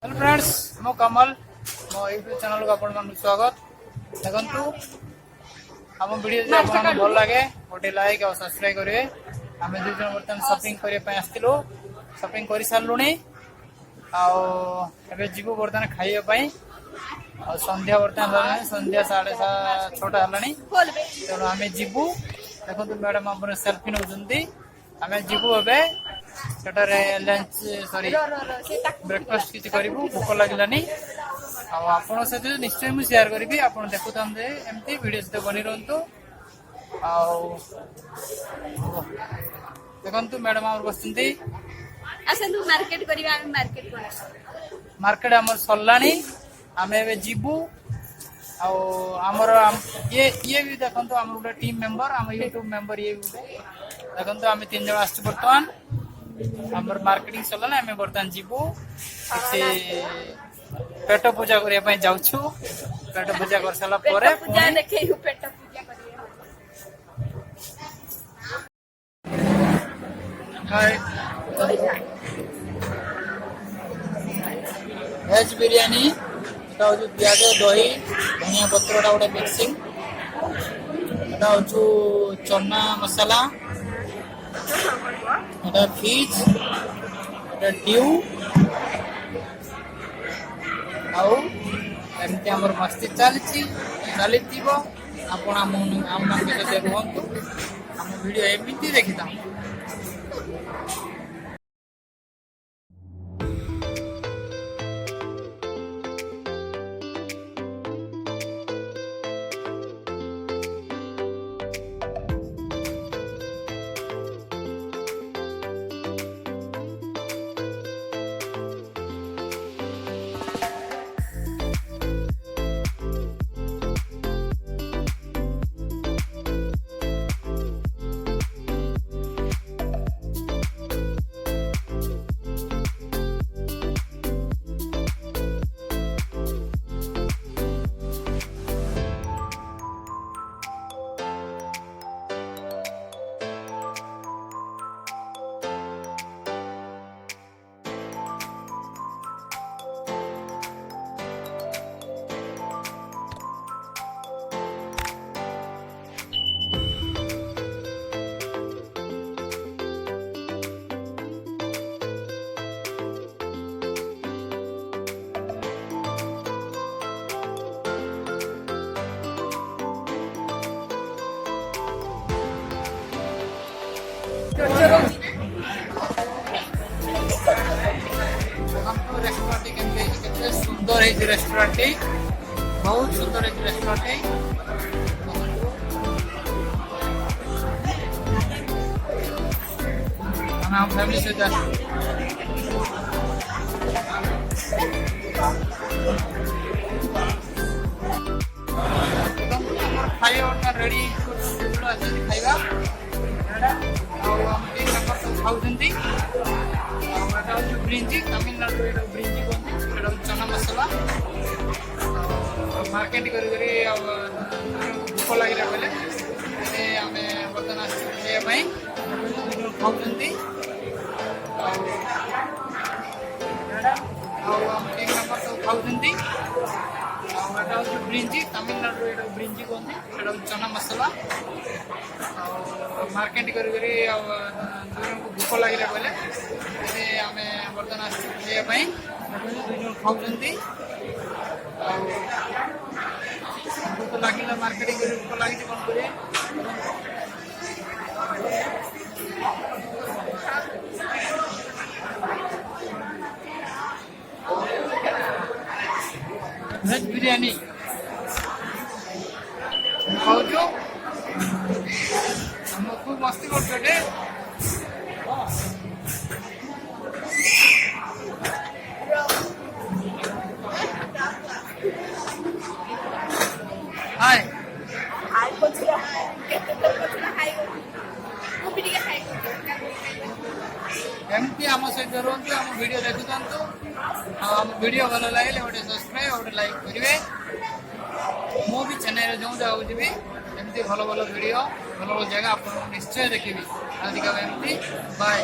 Hello friends मो कमल मो YouTube channel को आपण मानक स्वागत देखंतु हम वीडियो जे आपन भल लागे गोटे लाइक और सब्सक्राइब करिवे हमें दुई जन बर्तन शॉपिंग करे पय आस्तिलो शॉपिंग करि सारलुनी आ एबे जीवो बर्तन खाइए पय और संध्या बर्तन लानी संध्या 6:30 हलानी तेणु आम जीवु देखो मैडम अपन सेल्फी नौकरी आम जीवु एबे सेटारे लंच सॉरी ब्रेकफास्ट किसी करिवु भूख लागलानी आपण से निश्चय मु शेयर करी आपण देखुताम जे एमती वीडियो से बनी रहंतु आ देखंतु मैडम हमर बसंती असंतु मार्केट करिवा हम मार्केट हमर सल्लानी आमे एबे जीवु आ हमर ये भी देखंतु हमर गोटे टीम मेंबर हम यूट्यूब मेंबर ये देखंतु आमे तीन जण आछी वर्तमान हमर मार्केटिंग चलना हमें बर्तमान जीवु से पेट पूजा करिया पय जाउछु पेट पूजा कर साला परे पूजा देखे पेट पूजा करिया हाय वेज बिरयानी एटा हो प्याज दही धनिया पत्र टा गोटे मिक्सिंग एटा हो चना मसाला एटा फिश एटा ड्यू आउ एमती हमर मस्ती चली आपण आम सहित रुहतु आम वीडियो एमती देखिता सुंदर है रेस्टोरेंट बहुत सुंदर है रेस्टोरेंट हम फैमिली से खाଇବା रेडी खाଇବା खाऊंती ब्रिंजी तमिलनाडु ब्रिंजी कहते चना मसला मार्केट करी भूख लगे बोले आम बर्तमान खावाई खाऊंती एक नंबर सब खाऊंती ब्रिंजी तमिलनाडु ब्रिंजी कहते चना मसला मार्केट करी भूख लगे बोले आम बर्तमान खावाई खाऊंती भूख लगे मार्केटिंग भूख लगे कौन करें वेज बिरयानी खाऊ खूब मस्ती करते हाय एमती आम सहित रुहतु आम वीडियो देखुता आम वीडियो भल लगे गोटे सब्सक्राइब गोटे लाइक करेंगे मु भी चेन्नई जो जाऊँगी एमती भल भल वीडियो भल भल जगह आप निश्चय देखी आजिका एमती बाय।